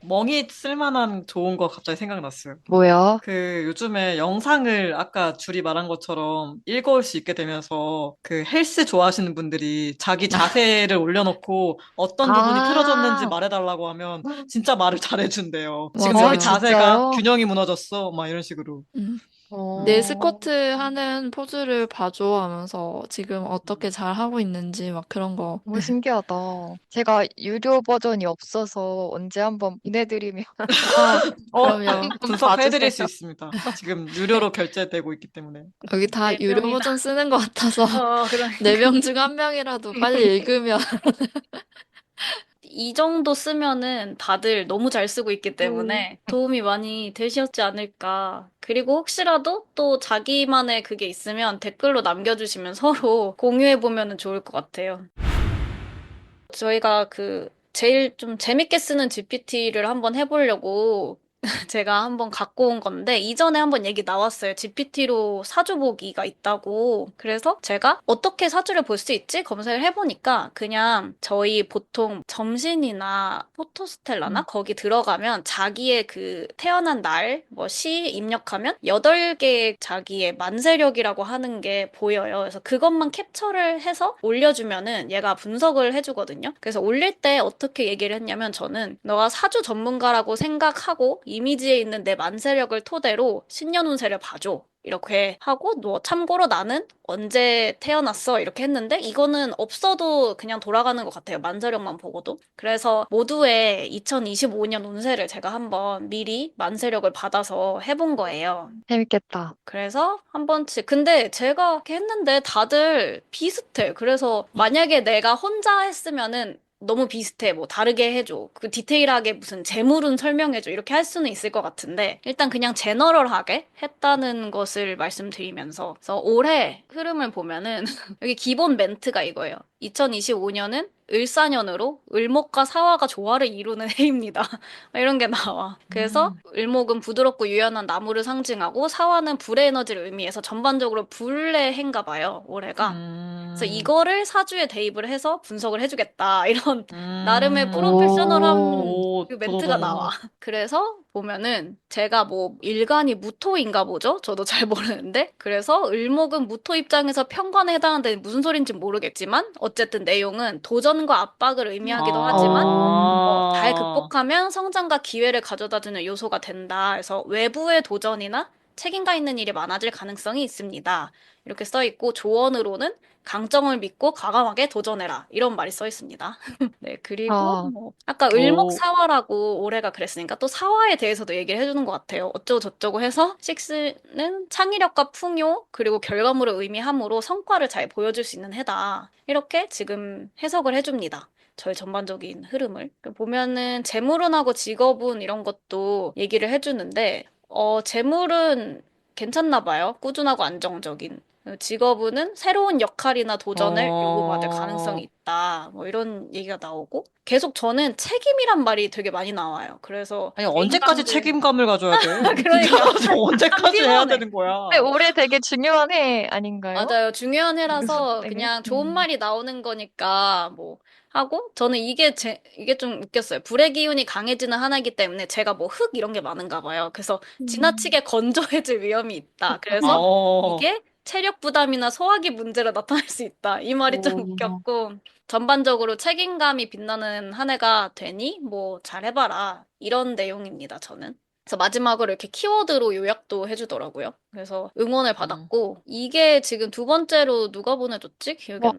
멍이 쓸만한 좋은 거 갑자기 생각났어요. 뭐야? 그 요즘에 영상을 아까 줄이 말한 것처럼 읽어올 수 있게 되면서 그 헬스 좋아하시는 분들이 자기 자세를 올려놓고 어떤 부분이 틀어졌는지 아, 말해달라고 하면 진짜 말을 잘해준대요. 지금 아, 여기 맞아요. 자세가 진짜요? 균형이 무너졌어. 막 이런 식으로. 음. 내 어, 스쿼트 하는 포즈를 봐줘 하면서 지금 어떻게 잘 하고 있는지 막 그런 거. 너무 신기하다. 제가 유료 버전이 없어서 언제 한번 보내드리면 아, 그럼요. 한번 분석해드릴 봐주세요. 수 있습니다. 지금 유료로 결제되고 있기 때문에. 여기 다 유료 명이다. 버전 쓰는 것 같아서 그러니까. 4명 중 1명이라도 빨리 읽으면. 이 정도 쓰면은 다들 너무 잘 쓰고 있기 때문에 도움이 많이 되셨지 않을까. 그리고 혹시라도 또 자기만의 그게 있으면 댓글로 남겨주시면 서로 공유해보면 좋을 것 같아요. 저희가 그 제일 좀 재밌게 쓰는 GPT를 한번 해보려고 제가 한번 갖고 온 건데 이전에 한번 얘기 나왔어요. GPT로 사주 보기가 있다고. 그래서 제가 어떻게 사주를 볼 수 있지? 검색을 해보니까 그냥 저희 보통 점신이나 포토스텔라나 거기 들어가면 자기의 그 태어난 날, 뭐 시 입력하면 8개의 자기의 만세력이라고 하는 게 보여요. 그래서 그것만 캡처를 해서 올려주면은 얘가 분석을 해주거든요. 그래서 올릴 때 어떻게 얘기를 했냐면 저는 너가 사주 전문가라고 생각하고 이미지에 있는 내 만세력을 토대로 신년 운세를 봐줘. 이렇게 하고 너 참고로 나는 언제 태어났어 이렇게 했는데 이거는 없어도 그냥 돌아가는 것 같아요. 만세력만 보고도. 그래서 모두의 2025년 운세를 제가 한번 미리 만세력을 받아서 해본 거예요. 재밌겠다. 그래서 한 번씩 근데 제가 이렇게 했는데 다들 비슷해. 그래서 만약에 내가 혼자 했으면은 너무 비슷해. 뭐 다르게 해줘. 그 디테일하게 무슨 재물은 설명해줘. 이렇게 할 수는 있을 것 같은데 일단 그냥 제너럴하게 했다는 것을 말씀드리면서 그래서 올해 흐름을 보면은 여기 기본 멘트가 이거예요. 2025년은 을사년으로 을목과 사화가 조화를 이루는 해입니다. 이런 게 나와. 그래서 을목은 부드럽고 유연한 나무를 상징하고 사화는 불의 에너지를 의미해서 전반적으로 불의 해인가 봐요, 올해가. 그래서 이거를 사주에 대입을 해서 분석을 해주겠다. 이런 나름의 프로페셔널한 오, 오, 그 멘트가 나와. 도도도도. 그래서 보면은 제가 뭐 일간이 무토인가 보죠? 저도 잘 모르는데. 그래서 을목은 무토 입장에서 편관에 해당하는데 무슨 소린지 모르겠지만 어쨌든 내용은 도전과 압박을 의미하기도 하지만 잘 아, 극복하면 성장과 기회를 가져다주는 요소가 된다. 그래서 외부의 도전이나 책임감 있는 일이 많아질 가능성이 있습니다. 이렇게 써 있고 조언으로는 강점을 믿고 과감하게 도전해라. 이런 말이 써 있습니다. 네, 그리고 아, 뭐 아까 오. 을목사화라고 올해가 그랬으니까 또 사화에 대해서도 얘기를 해주는 것 같아요. 어쩌고 저쩌고 해서 식스는 창의력과 풍요 그리고 결과물을 의미하므로 성과를 잘 보여줄 수 있는 해다. 이렇게 지금 해석을 해줍니다. 저의 전반적인 흐름을. 보면은 재물운하고 직업운 이런 것도 얘기를 해주는데 재물은 괜찮나 봐요. 꾸준하고 안정적인. 직업은 새로운 역할이나 도전을 요구받을 가능성이 어, 있다. 뭐 이런 얘기가 나오고 계속 저는 책임이란 말이 되게 많이 나와요. 그래서 아니, 언제까지 개인관계 책임감을 가져야 돼? 그러니까 진짜 언제까지 해야 피곤해. 되는 거야? 근데 올해 되게 중요한 해 아닌가요? 맞아요. 중요한 해라서 때문에? 그냥 좋은 말이 나오는 거니까 뭐 하고 저는 이게 좀 웃겼어요. 불의 기운이 강해지는 한 해이기 때문에 제가 뭐 흙 이런 게 많은가 봐요. 그래서 지나치게 건조해질 위험이 있다. 그래서 어, 이게 체력 부담이나 소화기 문제로 나타날 수 있다. 이 말이 좀 오. 웃겼고 전반적으로 책임감이 빛나는 한 해가 되니 뭐 잘해봐라. 이런 내용입니다. 저는. 그래서 마지막으로 이렇게 키워드로 요약도 해주더라고요. 그래서 응원을 받았고 이게 지금 두 번째로 누가 보내줬지? 기억이 안 나.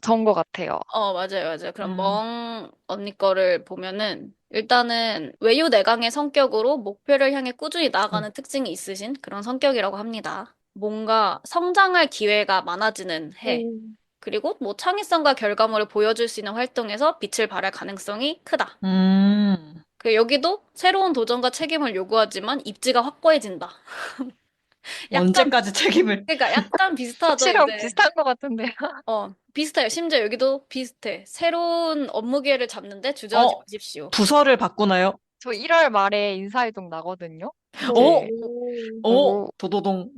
전 것 같아요. 맞아요, 맞아요. 그럼 음. 멍 언니 거를 보면은 일단은 외유 내강의 성격으로 목표를 향해 꾸준히 나아가는 특징이 있으신 그런 성격이라고 합니다. 뭔가 성장할 기회가 많아지는 해. 그리고 뭐 창의성과 결과물을 보여줄 수 있는 활동에서 빛을 발할 가능성이 크다. 음. 여기도 새로운 도전과 책임을 요구하지만 입지가 확고해진다. 약간 언제까지 책임을. 그러니까 약간 비슷하죠, 확실히 이제. 비슷한 것 같은데요. 비슷해요. 심지어 여기도 비슷해. 새로운 업무 기회를 잡는데 주저하지 어, 마십시오. 부서를 바꾸나요? 저 1월 말에 인사이동 나거든요. 어, 이제 어, 그리고 도도동.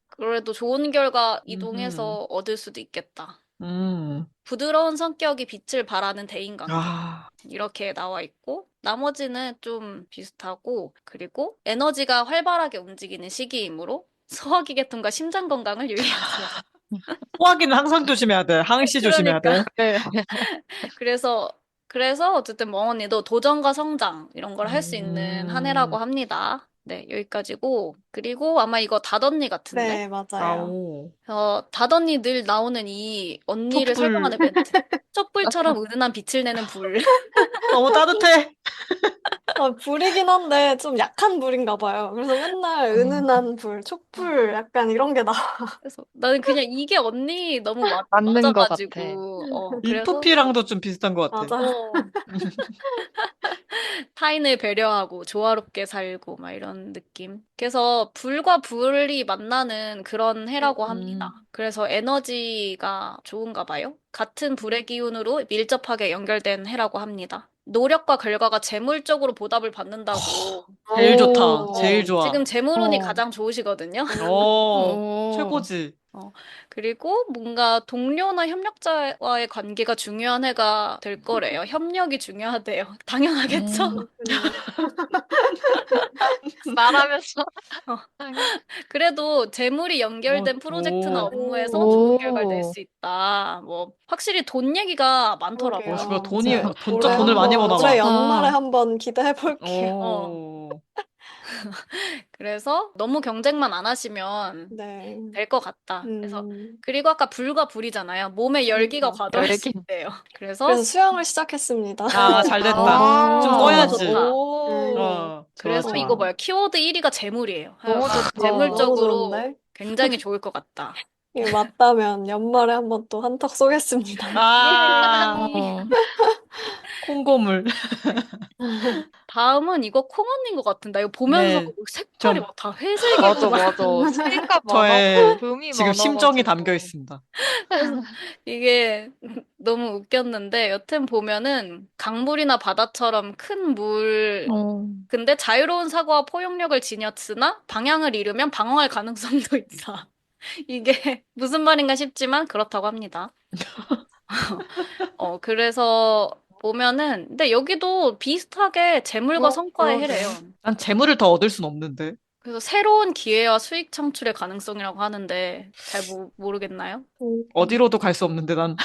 그래도 좋은 결과 음, 이동해서 얻을 수도 있겠다. 음. 부드러운 성격이 빛을 발하는 대인관계. 아, 이렇게 나와 있고, 나머지는 좀 비슷하고, 그리고 에너지가 활발하게 움직이는 시기이므로 소화기 계통과 심장 건강을 유의하세요. 소화기는 항상 조심해야 돼. 항시 조심해야 돼. 그러니까. 네. 그래서, 그래서 어쨌든 멍언니도 도전과 성장, 이런 걸 할 수 있는 한 해라고 음, 합니다. 네, 여기까지고. 그리고 아마 이거 닷언니 같은데? 네, 맞아요. 아오. 닷언니 늘 나오는 이 언니를 촛불. 설명하는 멘트. 촛불처럼 은은한 빛을 내는 불. 너무 따뜻해. 불이긴 한데 좀 약한 불인가 봐요. 그래서 맨날 은은한 불, 촛불 약간 이런 게 나와. 그래서 나는 그냥 이게 언니 너무 맞는 것 같아. 맞아가지고, 그래서, 인프피랑도 좀 비슷한 것 같아. 맞아. 타인을 배려하고 조화롭게 살고 막 이런 느낌. 그래서 불과 불이 만나는 그런 해라고 음. 합니다. 그래서 에너지가 좋은가 봐요. 같은 불의 기운으로 밀접하게 연결된 해라고 합니다. 노력과 결과가 재물적으로 보답을 받는다고. 제일 좋다. 제일 오. 좋아. 지금 재물운이 어. 가장 좋으시거든요. 오. 최고지. 그리고 뭔가 동료나 협력자와의 관계가 중요한 해가 될 거래요. 협력이 중요하대요. 당연하겠죠? 말하면서 어. 그래도 재물이 연결된 프로젝트나 오. 업무에서 좋은 결과를 낼 오. 수 있다. 뭐 확실히 돈 얘기가 많더라고요. 멋있고 그러게요. 돈이 제가 진짜 돈을 많이 버나 올해 봐. 연말에 아. 한번 기대해 볼게요. 오. 그래서 너무 경쟁만 안 하시면 네. 될 것 같다. 그래서 음. 그리고 아까 불과 불이잖아요. 몸에 열기가 과도할 수 열기. 있대요. 그래서 그래서 수영을 시작했습니다. 아, 잘 됐다. 아. 좀 너무 꺼야지. 좋다. 오. 좋아, 그래서 이거 좋아. 뭐야? 키워드 1위가 재물이에요. 너무 하여간 좋다. 너무 재물적으로 좋은데? 굉장히 좋을 것 같다. 이게 맞다면 연말에 한번 또 한턱 쏘겠습니다. 아, 어. 콩고물. 다음은 이거 콩언니인 것 같은데. 이거 보면서 네. 색깔이 저, 막 다 회색이고 맞아, 막 맞아. 색감 저의 많아서, 금이 지금 심정이 담겨 많아가지고. 있습니다. 그래서 이게 너무 웃겼는데 여튼 보면은 강물이나 바다처럼 큰 물 근데 자유로운 사고와 포용력을 지녔으나 방향을 잃으면 방황할 가능성도 있다. 이게 무슨 말인가 싶지만 그렇다고 합니다. 그래서 보면은 근데 여기도 비슷하게 재물과 성과의 그러게. 해래요. 난 재물을 더 얻을 순 없는데. 그래서 새로운 기회와 수익 창출의 가능성이라고 하는데 잘 모르겠나요? 어디로도 갈 수 없는데 난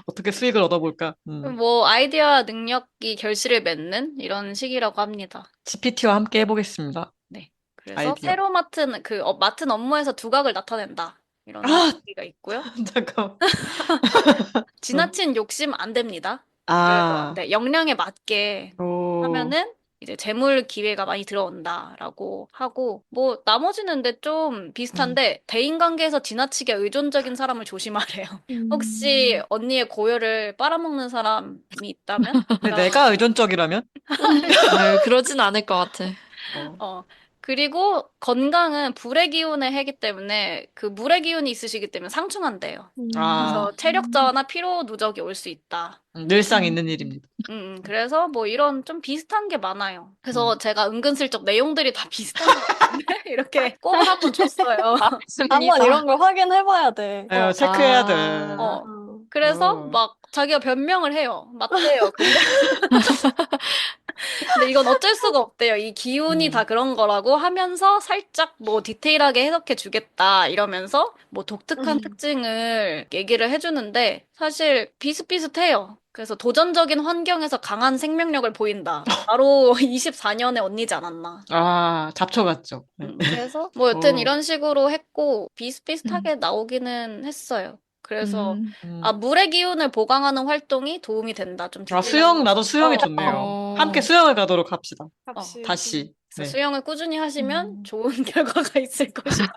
어떻게 수익을 얻어볼까? 뭐 아이디어와 능력이 결실을 맺는 이런 시기라고 합니다. GPT와 함께 해보겠습니다. 네. 그래서 아이디어. 새로 맡은 업무에서 두각을 나타낸다. 이런 아! 얘기가 있고요. 잠깐. 지나친 욕심 안 됩니다. 아, 네, 역량에 맞게 오. 하면은 이제 재물 기회가 많이 들어온다라고 하고 뭐 나머지는 근데 좀 비슷한데 대인관계에서 지나치게 의존적인 사람을 조심하래요. 혹시 언니의 고열을 빨아먹는 사람이 있다면 근데 내가 의존적이라면? 아유, 그러진 않을 것 같아. 어. 그리고 건강은 불의 기운의 해기 때문에 그 물의 기운이 있으시기 때문에 상충한대요. 아, 그래서 체력 저하나 피로 누적이 올 수 있다. 늘상 있는 일입니다. 그래서 뭐 이런 좀 비슷한 게 많아요. 그래서 제가 은근슬쩍 내용들이 다 비슷한 것 같은데 이렇게 꼽아 한번 줬어요. 한번 이런 걸 확인해봐야 돼. 에, 체크해야 돼. 어. 그래서 어. 막 자기가 변명을 해요. 맞대요. 근데 이건 어쩔 수가 없대요. 이 기운이 다 그런 거라고 하면서 살짝 뭐 디테일하게 해석해 주겠다 이러면서 뭐 독특한 특징을 얘기를 해주는데 사실 비슷비슷해요. 그래서 도전적인 환경에서 강한 생명력을 보인다. 바로 24년의 언니지 않았나. 아, 잡초 같죠. 네. 그래서 뭐 여튼 어. 이런 식으로 했고 비슷비슷하게 나오기는 했어요. 그래서 음. 물의 기운을 보강하는 활동이 도움이 된다. 좀 아, 수영, 나도 수영이 어, 좋네요. 어. 함께 수영을 가도록 합시다. 혹시 다시. 그래서 네. 수영을 꾸준히 하시면 좋은 결과가 있을 것이다.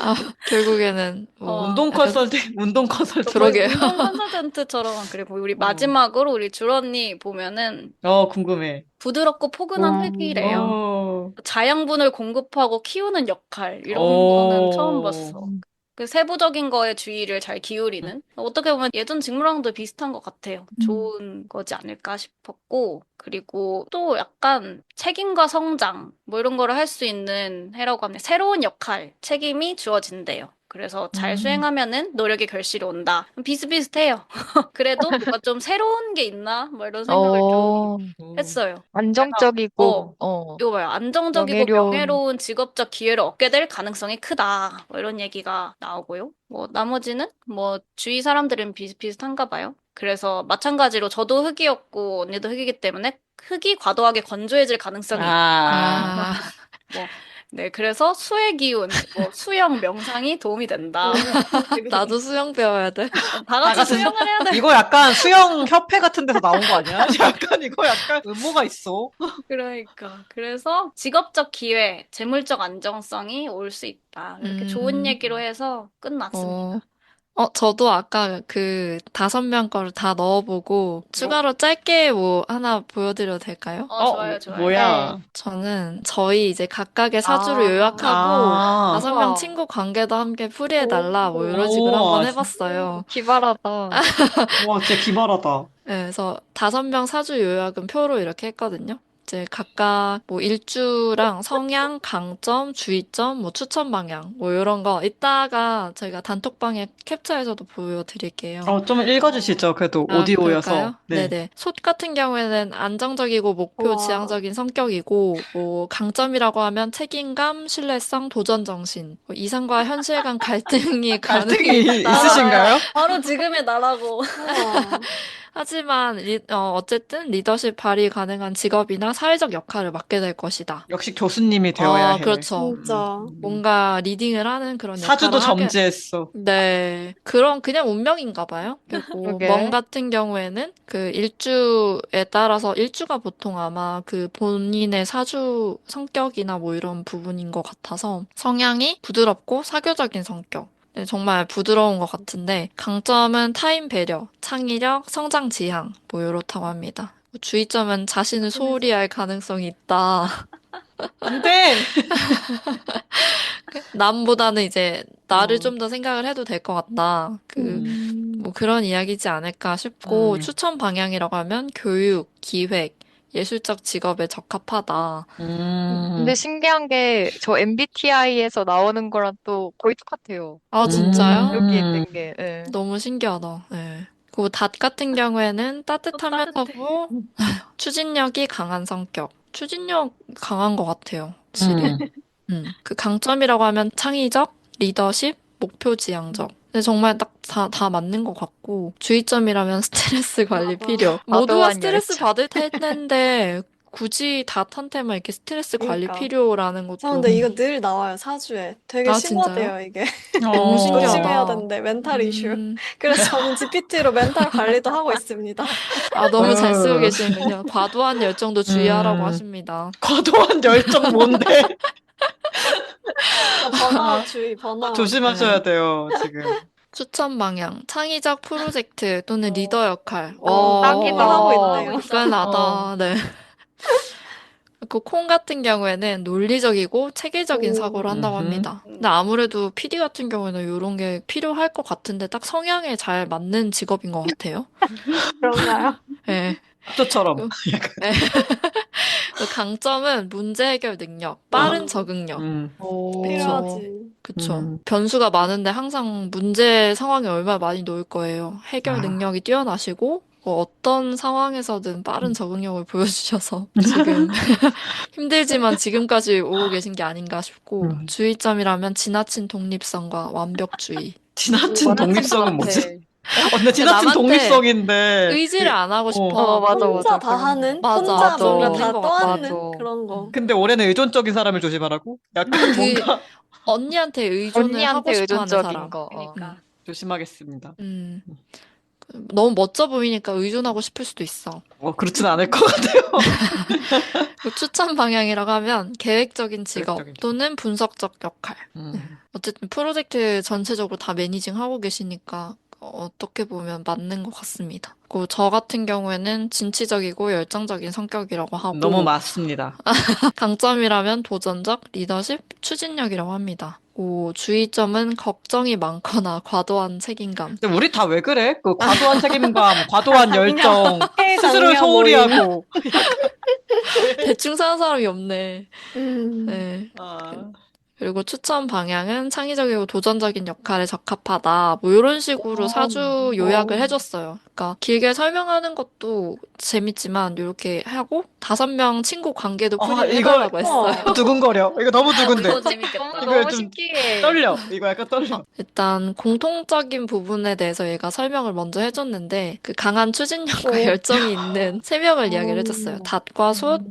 아, 결국에는 뭐 어. 운동 약간 컨설팅, 운동 컨설팅. 거의 그러게요. 운동 컨설턴트처럼 그리고 우리 마지막으로 우리 줄 언니 보면은 궁금해. 부드럽고 포근한 흙이래요. 어, 자양분을 공급하고 키우는 역할 이런 거는 처음 어, 봤어. 그 세부적인 거에 주의를 잘 기울이는 어떻게 보면 예전 직무랑도 비슷한 것 같아요. 좋은 거지 않을까 싶었고 그리고 또 약간 책임과 성장 뭐 이런 거를 할 수 있는 해라고 합니다. 새로운 역할, 책임이 주어진대요. 그래서 잘 수행하면은 노력의 결실이 온다. 비슷비슷해요. 그래도 뭔가 좀 새로운 게 있나? 뭐 이런 생각을 좀 했어요. 안정적이고, 이거 봐요. 안정적이고 명예로운, 명예로운 직업적 기회를 얻게 될 가능성이 크다. 뭐 이런 얘기가 나오고요. 뭐 나머지는 뭐 주위 사람들은 비슷비슷한가 봐요. 그래서 마찬가지로 저도 흙이었고 언니도 흙이기 때문에 흙이 과도하게 건조해질 가능성이 있다. 아, 아, 뭐 네, 그래서 수의 기운, 뭐 수영, 명상이 도움이 된다. 나도 수영 배워야 돼. 다 같이 수영을 해야 돼. 이거 약간 수영 협회 같은 데서 나온 거 아니야? 약간 이거 약간 음모가 있어. 그러니까. 그래서 직업적 기회, 재물적 안정성이 올 수 있다. 이렇게 좋은 얘기로 해서 끝났습니다. 저도 아까 그 5명 거를 다 넣어보고 추가로 짧게 뭐 하나 보여드려도 될까요? 좋아요, 좋아요. 뭐야? 저는 저희 이제 각각의 사주를 요약하고 아, 5명 우와. 친구 관계도 함께 풀이해달라 뭐 이런 식으로 한번 해봤어요. 기발하다. 와, 진짜 기발하다. 네, 그래서 5명 사주 요약은 표로 이렇게 했거든요. 이제 각각 뭐 일주랑 성향, 강점, 주의점, 뭐 추천 방향, 뭐 이런 거 이따가 저희가 단톡방에 캡처해서도 보여드릴게요. 좀 읽어주시죠. 그래도 아, 오디오여서. 그럴까요? 네. 네네. 솥 같은 경우에는 안정적이고 목표 우와. 지향적인 성격이고, 뭐, 강점이라고 하면 책임감, 신뢰성, 도전 정신, 뭐 이상과 현실 간 갈등이 갈등이 가능했다. 있으신가요? 바로 지금의 나라고. 하지만, 어쨌든 리더십 발휘 가능한 직업이나 사회적 역할을 맡게 될 것이다. 역시 교수님이 되어야 해. 그렇죠. 진짜. 뭔가 리딩을 하는 그런 사주도 역할을 하게, 점지했어. 네. 그냥 운명인가 봐요. 그리고 그러게. 멍 같은 경우에는 그 일주에 따라서 일주가 보통 아마 그 본인의 사주 성격이나 뭐 이런 부분인 것 같아서 성향이 부드럽고 사교적인 성격. 네, 정말 부드러운 것 같은데 강점은 타인 배려, 창의력, 성장 지향 뭐 이렇다고 합니다. 주의점은 자신을 소홀히 할 가능성이 있다. 안 돼! 남보다는 이제 나를 좀 더 생각을 해도 될 것 같다. 뭐 그런 이야기지 않을까 싶고, 추천 방향이라고 하면 교육, 기획, 예술적 직업에 적합하다. 근데 신기한 게 저 MBTI에서 나오는 거랑 또 거의 똑같아요. 아, 진짜요? 여기 있는 게. 예. 너무 신기하다. 네. 그리고 닷 같은 경우에는 따뜻하면서도 추진력이 강한 성격. 추진력 강한 것 같아요. 확실히. 그 강점이라고 하면 창의적, 리더십, 목표 지향적. 근데 정말 딱 다 맞는 것 같고, 주의점이라면 스트레스 관리 필요. 모두가 과도한 스트레스 열정. 받을 텐데, 굳이 닷한테만 이렇게 스트레스 관리 그러니까. 필요라는 저 것도. 근데 이거 늘 나와요, 사주에. 되게 아, 심하대요, 진짜요? 이게. 너무 조심해야 신기하다. 된대, 멘탈 이슈. 음, 그래서 저는 GPT로 멘탈 관리도 하고 있습니다. 아, 너무 잘 쓰고 어. 계시는군요. 과도한 열정도 주의하라고 음, 하십니다. 과도한 열정 뭔데? 번아웃 주의, 번아웃. 조심하셔야 돼요, 지금. 추천 방향, 창의적 프로젝트 또는 리더 역할. 딱이다 하고 있네요. 불편하다. 네. 그 콩 같은 경우에는 논리적이고 체계적인 사고를 한다고 음흠. 합니다. 근데 아무래도 PD 같은 경우에는 이런 게 필요할 것 같은데 딱 성향에 잘 맞는 직업인 것 같아요. 그런가요? 네. 학교처럼. 네. 그 강점은 문제 해결 능력, 빠른 적응력. 음, 필요하지. 그쵸. 변수가 많은데 항상 문제 상황에 얼마나 많이 놓일 거예요. 해결 아. 능력이 뛰어나시고, 어떤 상황에서든 빠른 적응력을 보여주셔서 지금 힘들지만 지금까지 오고 계신 게 아닌가 싶고, 주의점이라면 지나친 독립성과 완벽주의. 지나친 독립성은 뭐지? 근데 지나친 남한테 독립성인데. 의지를 안 하고 싶어. 혼자 다 하는? 맞아, 혼자 맞아. 뭔가 맞는 다 것 떠안는 같아. 그런 거. 근데 올해는 의존적인 사람을 조심하라고? 약간 그 뭔가 언니한테 의존을 하고 언니한테 싶어 하는 의존적인 사람. 거. 그러니까. 조심하겠습니다. 너무 멋져 보이니까 의존하고 싶을 수도 있어. 그렇진 않을 것 같아요. 그 추천 방향이라고 하면 계획적인 직업 계획적인 직업. 또는 분석적 역할. 음. 어쨌든 프로젝트 전체적으로 다 매니징 하고 계시니까 어떻게 보면 맞는 것 같습니다. 그리고 저 같은 경우에는 진취적이고 열정적인 성격이라고 하고 너무 맞습니다. 강점이라면 도전적, 리더십, 추진력이라고 합니다. 주의점은 걱정이 많거나 과도한 책임감. 근데 우리 다 왜 그래? 그 과도한 책임감, 과도한 열정, 피해 스스로를 장려 소홀히 모임. 하고. 대충 사는 사람이 없네. 음. 네. 아, 그리고 추천 방향은 창의적이고 도전적인 역할에 적합하다. 뭐 이런 식으로 사주 요약을 해줬어요. 그러니까 길게 설명하는 것도 재밌지만 이렇게 하고 5명 친구 관계도 풀이를 해달라고 했어요. 두근거려. 이거 너무 두근데. 이거 재밌겠다. 이거 너무 좀 신기해. 떨려. 이거 약간 떨려. 일단 공통적인 부분에 대해서 얘가 설명을 먼저 해줬는데 그 강한 추진력과 열정이 있는 3명을 이야기를 해줬어요. 닷과 솥,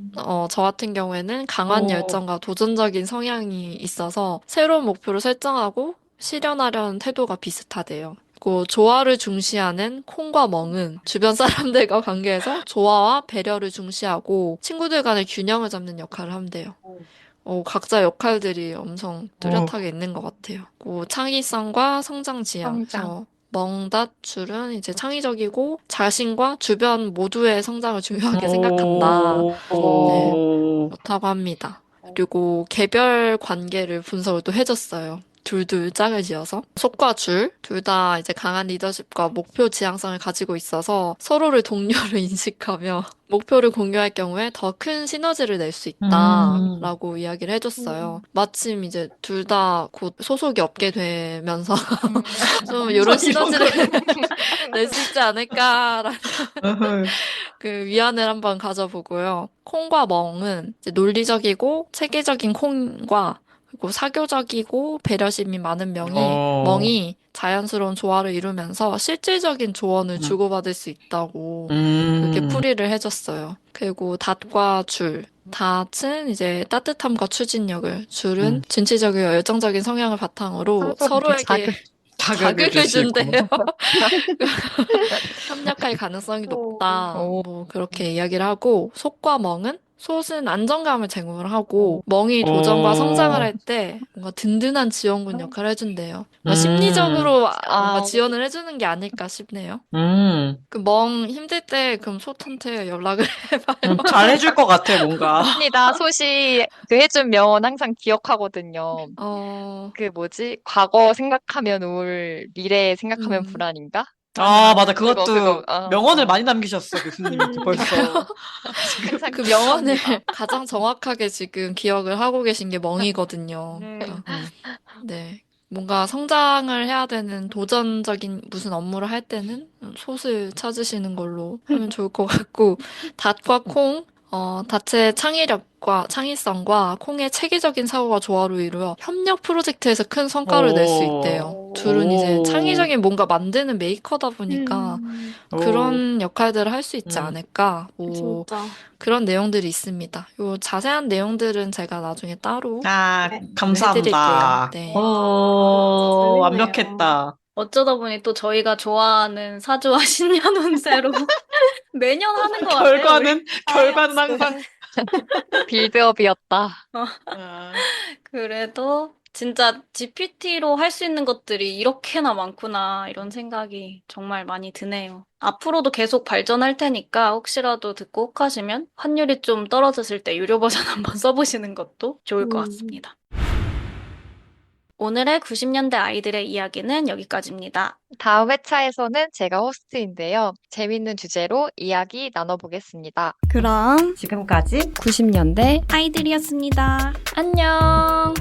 저 같은 경우에는 강한 열정과 도전적인 성향이 있어서 새로운 목표를 설정하고 실현하려는 태도가 비슷하대요. 그리고 조화를 중시하는 콩과 멍은 주변 사람들과 관계에서 조화와 배려를 중시하고 친구들 간의 균형을 잡는 역할을 한대요. 각자 역할들이 엄청 뚜렷하게 있는 것 같아요. 창의성과 성장 지향. 성장. 멍닷줄은 이제 창의적이고 자신과 주변 모두의 성장을 중요하게 생각한다. 네, 그렇다고 합니다. 그리고 개별 관계를 분석을 또 해줬어요. 둘둘 짝을 지어서 속과 줄 둘 다 이제 강한 리더십과 목표 지향성을 가지고 있어서 서로를 동료로 인식하며 목표를 공유할 경우에 더 큰 시너지를 낼 수 있다라고 이야기를 해줬어요. 마침 이제 둘 다 곧 소속이 없게 되면서 좀 이런 시너지를 낼 수 있지 않을까라는 그 위안을 한번 가져보고요. 콩과 멍은 이제 논리적이고 체계적인 콩과 그리고 사교적이고 배려심이 많은 멍이 자연스러운 조화를 이루면서 실질적인 조언을 주고받을 수 있다고 그렇게 풀이를 해줬어요. 그리고 닷과 줄. 닷은 이제 따뜻함과 추진력을, 줄은 진취적이고 열정적인 성향을 바탕으로 서로에게 자극을 준대요. 협력할 가능성이 높다. 뭐 그렇게 이야기를 하고 솥과 멍은 솥은 안정감을 제공을 하고 멍이 도전과 성장을 할 때 뭔가 든든한 지원군 역할을 해준대요. 뭔가 심리적으로 뭔가 지원을 해주는 게 아닐까 싶네요. 그 멍 힘들 때 그럼 솥한테 연락을 해봐요. 잘 해줄 것 같아, 뭔가. 합니다. 소시 그 해준 명언 항상 기억하거든요. 그 뭐지? 과거 생각하면 우울, 미래 생각하면 불안인가? 맞아. 그거, 그것도 명언을 어. 많이 남기셨어, 교수님이 벌써. 항상 그 명언을 기억합니다. 가장 정확하게 지금 기억을 하고 계신 게 멍이거든요. 그러니까 네. 뭔가 성장을 해야 되는 도전적인 무슨 업무를 할 때는 솥을 찾으시는 걸로 하면 좋을 것 같고, 닷과 콩, 자체 창의력과 창의성과 콩의 체계적인 사고가 조화로 이루어 협력 프로젝트에서 큰 성과를 낼 수 있대요. 둘은 이제 오. 창의적인 뭔가 만드는 메이커다 보니까 그런 역할들을 할 수 있지 음. 않을까. 뭐 진짜. 그런 내용들이 있습니다. 요 자세한 내용들은 제가 나중에 따로 아, 네. 감사합니다. 해드릴게요. 네. 재밌네요. 완벽했다. 어쩌다 보니 또 저희가 좋아하는 사주와 신년 운세로 매년 하는 것 같아요, 우리. 결과는 항상. 빌드업이었다. 아, 그래도 진짜 GPT로 할 수 있는 것들이 이렇게나 많구나, 이런 생각이 정말 많이 드네요. 앞으로도 계속 발전할 테니까 혹시라도 듣고 혹하시면 환율이 좀 떨어졌을 때 유료 버전 한번 써보시는 것도 좋을 것 같습니다. 오늘의 90년대 아이들의 이야기는 여기까지입니다. 다음 회차에서는 제가 호스트인데요. 재밌는 주제로 이야기 나눠보겠습니다. 그럼 지금까지 90년대 아이들이었습니다. 안녕!